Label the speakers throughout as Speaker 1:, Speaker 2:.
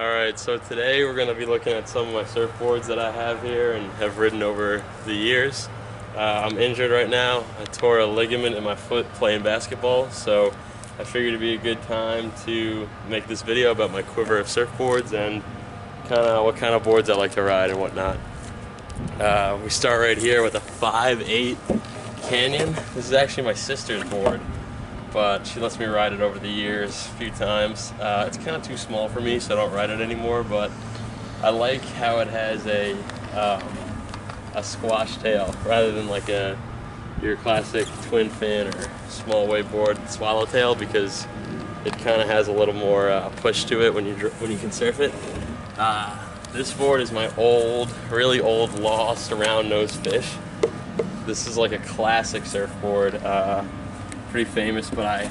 Speaker 1: Alright, so today we're going to be looking at some of my surfboards that I have here and have ridden over the years. I'm injured right now. I tore a ligament in my foot playing basketball, so I figured it'd be a good time to make this video about my Quiver of Surfboards and what kind of boards I like to ride and whatnot. We start right here with a 5'8" Canyon. This is actually my sister's board, but she lets me ride it over the years a few times. It's kind of too small for me, so I don't ride it anymore, but I like how it has a squash tail rather than like your classic twin fin or small wave board swallowtail, because it kind of has a little more push to it when you can surf it. This board is my really old lost round nose fish. This is like a classic surfboard. Pretty famous, but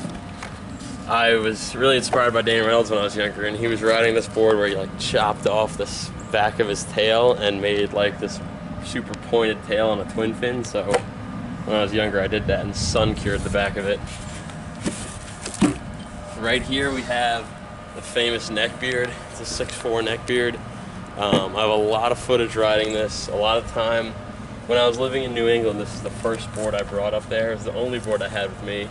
Speaker 1: I was really inspired by Dane Reynolds when I was younger, and he was riding this board where he like chopped off this back of his tail and made like this super pointed tail on a twin fin. So when I was younger I did that and sun cured the back of it. Right here we have the famous Neckbeard. It's a 6'4" Neckbeard. I have a lot of footage riding this. A lot of time when I was living in New England, this is the first board I brought up there. It was the only board I had with me.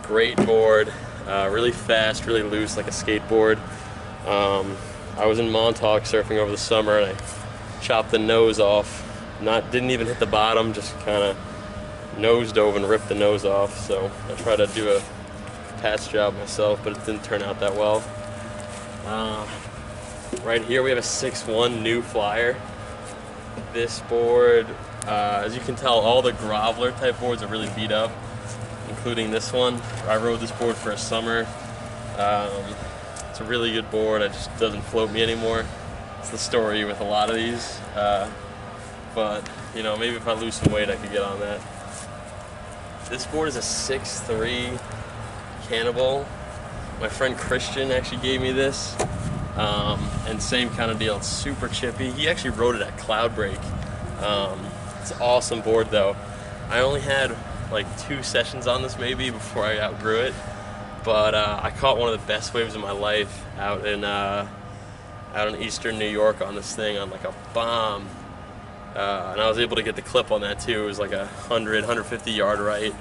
Speaker 1: Great board, really fast, really loose, like a skateboard. I was in Montauk surfing over the summer, and I chopped the nose off. Didn't even hit the bottom, just kind of nose dove and ripped the nose off. So I tried to do a patch job myself, but it didn't turn out that well. Right here we have a 6'1" New Flyer. This board, as you can tell, all the groveler type boards are really beat up, including this one. I rode this board for a summer. It's a really good board. It just doesn't float me anymore. It's the story with a lot of these. But you know, maybe if I lose some weight I could get on that. This board is a 6'3" Cannibal. My friend Christian actually gave me this. And same kind of deal, it's super chippy. He actually rode it at Cloudbreak. It's an awesome board though. I only had like 2 sessions on this maybe before I outgrew it, but I caught one of the best waves of my life out in eastern New York on this thing on like a bomb, and I was able to get the clip on that too. It was like a 150 yard right,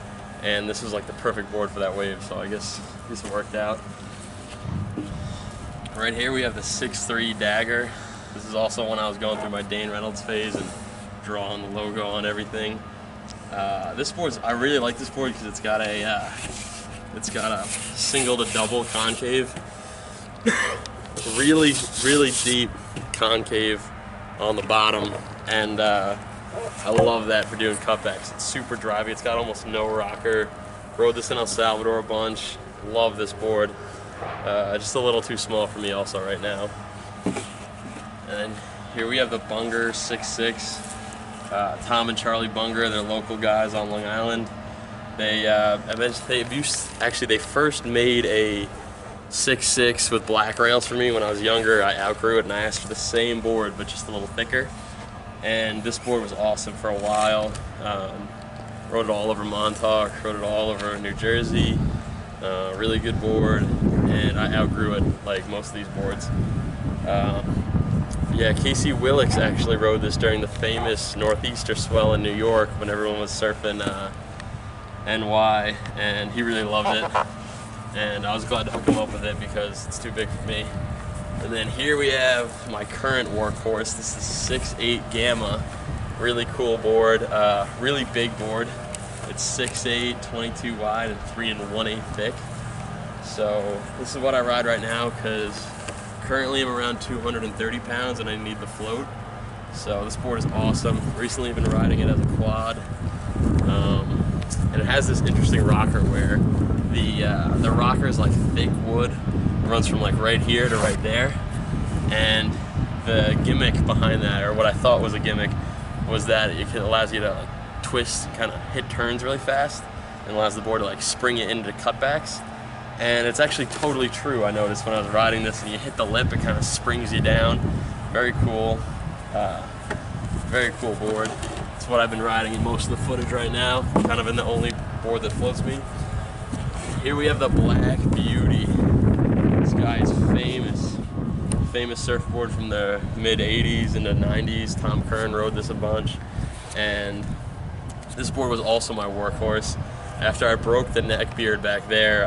Speaker 1: and this was like the perfect board for that wave, so I guess this worked out. Right here we have the 6'3" Dagger. This is also when I was going through my Dane Reynolds phase and drawing the logo on everything. I really like this board because it's got a single to double concave. really deep concave on the bottom, and I love that for doing cutbacks. It's super drivey. It's got almost no rocker. Rode this in El Salvador a bunch. Love this board. Just a little too small for me also right now. And here we have the Bunger 6'6". Tom and Charlie Bunger, they're local guys on Long Island. They first made a 6'6" with black rails for me when I was younger. I outgrew it and I asked for the same board but just a little thicker. And this board was awesome for a while. Rode it all over Montauk, rode it all over New Jersey. Really good board, and I outgrew it like most of these boards. Yeah, Casey Willix actually rode this during the famous Northeaster swell in New York when everyone was surfing NY, and he really loved it. And I was glad to hook him up with it because it's too big for me. And then here we have my current workhorse. This is 6'8" Gamma. Really cool board, really big board. It's 6'8", 22 wide, and 3 1/8 thick. So this is what I ride right now because currently I'm around 230 pounds and I need the float. So this board is awesome. Recently been riding it as a quad. And it has this interesting rocker where the rocker is like thick wood. It runs from like right here to right there. And the gimmick behind that, or what I thought was a gimmick, was that it allows you to like twist, kind of hit turns really fast, and allows the board to like spring it into cutbacks. And it's actually totally true. I noticed when I was riding this, and you hit the lip, it kind of springs you down. Very cool. Very cool board. It's what I've been riding in most of the footage right now. Kind of in the only board that floats me. Here we have the Black Beauty. This guy is famous famous surfboard from the mid 80s into 90s. Tom Curran rode this a bunch, and this board was also my workhorse. After I broke the Neckbeard back there,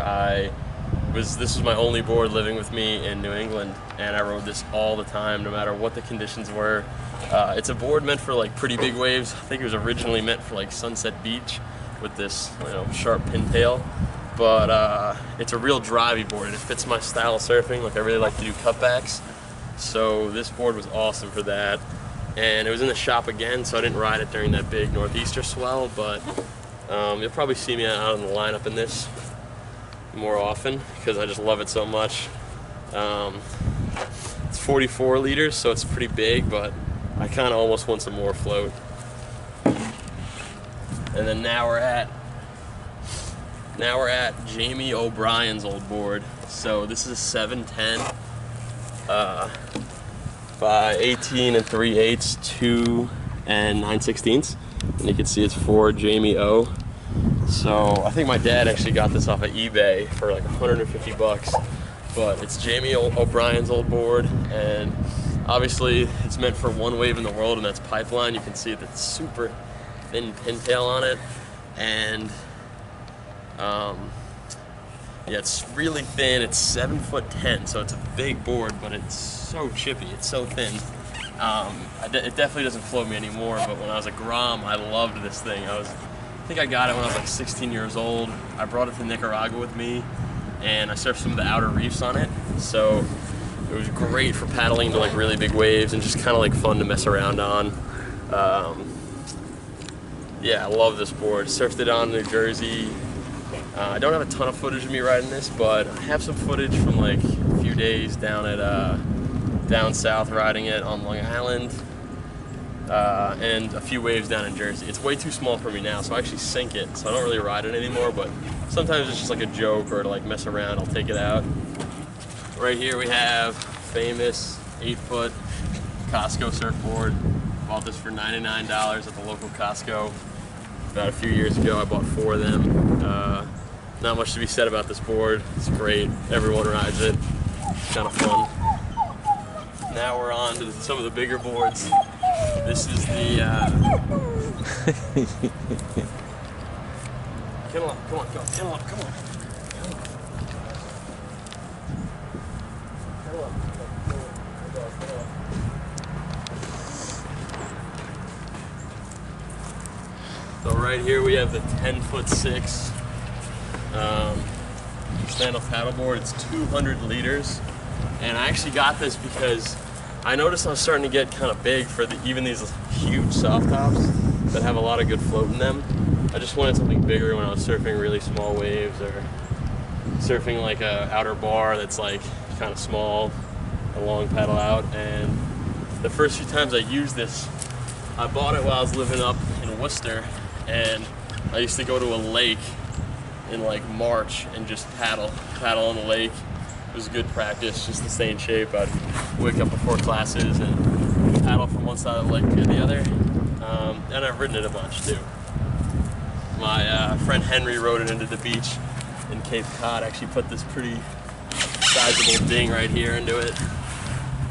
Speaker 1: this was my only board living with me in New England, and I rode this all the time, no matter what the conditions were. It's a board meant for like pretty big waves. I think it was originally meant for like Sunset Beach with this, sharp pintail. But it's a real drivey board, and it fits my style of surfing. Like, I really like to do cutbacks, so this board was awesome for that. And it was in the shop again, so I didn't ride it during that big northeaster swell, but you'll probably see me out in the lineup in this more often because I just love it so much. It's 44 liters, so it's pretty big, but I kind of almost want some more float. And then now we're at Jamie O'Brien's old board. So this is a 710 by 18 3/8, 2 9/16. And you can see it's for Jamie O. So I think my dad actually got this off of eBay for like 150 bucks. But it's Jamie O'Brien's old board, and obviously it's meant for one wave in the world, and that's pipeline. You can see the super thin pintail on it, and yeah, it's really thin. It's 7'10", so it's a big board, but it's so chippy. It's so thin. It definitely doesn't float me anymore, but when I was a Grom, I loved this thing. I think I got it when I was like 16 years old. I brought it to Nicaragua with me, and I surfed some of the outer reefs on it. So it was great for paddling into like really big waves and just kind of like fun to mess around on. Yeah, I love this board. Surfed it on New Jersey. I don't have a ton of footage of me riding this, but I have some footage from like a few days down south riding it on Long Island, and a few waves down in Jersey. It's way too small for me now, so I actually sink it, so I don't really ride it anymore, but sometimes it's just like a joke or to like mess around, I'll take it out. Right here we have famous 8-foot Costco surfboard. Bought this for $99 at the local Costco. About a few years ago, I bought 4 of them. Not much to be said about this board. It's great. Everyone rides it. It's kind of fun. Now we're on to some of the bigger boards. This is the... Come on, go. Come on. So right here we have the 10'6" stand-up paddleboard. It's 200 liters, and I actually got this because I noticed I was starting to get kind of big for even these huge soft tops that have a lot of good float in them. I just wanted something bigger when I was surfing really small waves or surfing like a outer bar that's like kind of small, a long paddle out. And the first few times I used this, I bought it while I was living up in Worcester, and I used to go to a lake in like March and just paddle on the lake. It was good practice just to stay in shape. I'd wake up before classes and paddle from one side of the lake to the other. And I've ridden it a bunch too. My friend Henry rode it into the beach in Cape Cod. Actually put this pretty sizable ding right here into it.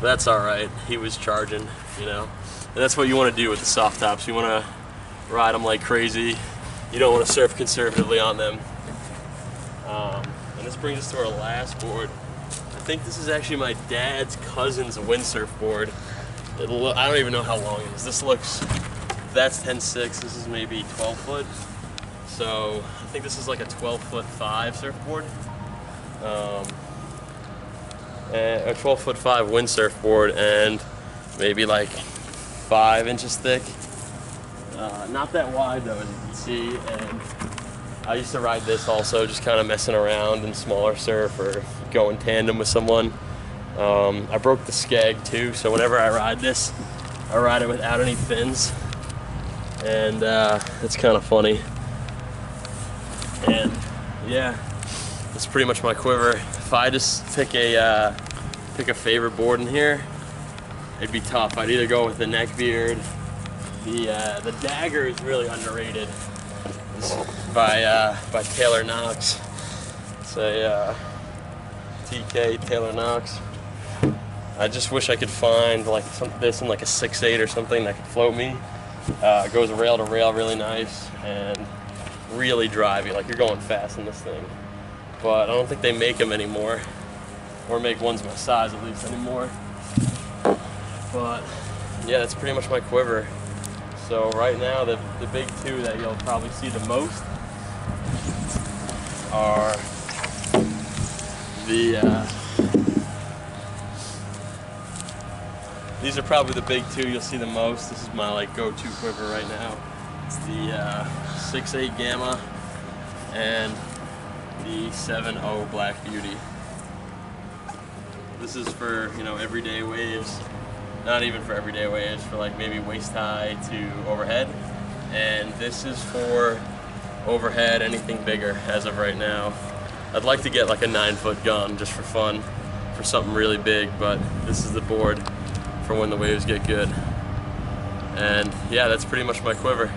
Speaker 1: But that's all right. He was charging, And that's what you want to do with the soft tops. You want to ride them like crazy. You don't want to surf conservatively on them. And this brings us to our last board. I think this is actually my dad's cousin's windsurf board. I don't even know how long it is. That's 10'6". This is maybe 12 foot. So I think this is like a 12'5" surfboard. A 12'5" windsurf board, and maybe like 5 inches thick. Not that wide though, as you can see. And I used to ride this also, just kind of messing around in smaller surf or go in tandem with someone. I broke the skeg too, so whenever I ride this, I ride it without any fins, and it's kind of funny. And yeah, that's pretty much my quiver. If I just pick a favorite board in here, it'd be tough. I'd either go with the Neckbeard. The Dagger is really underrated. It's by Taylor Knox. It's a TK Taylor Knox. I just wish I could find like this in like a 6.8 or something that could float me. It goes rail to rail really nice and really drivey, like you're going fast in this thing. But I don't think they make them anymore, or make ones my size at least anymore. But yeah, that's pretty much my quiver. So right now the big two that you'll probably see the most are these are probably the big two you'll see the most. This is my like go-to quiver right now. It's the 6.8 Gamma and the 7.0 Black Beauty. This is for, you know, everyday waves. Not even for everyday waves, for like maybe waist high to overhead. And this is for overhead, anything bigger as of right now. I'd like to get like a 9-foot gun just for fun, for something really big, but this is the board for when the waves get good. And yeah, that's pretty much my quiver.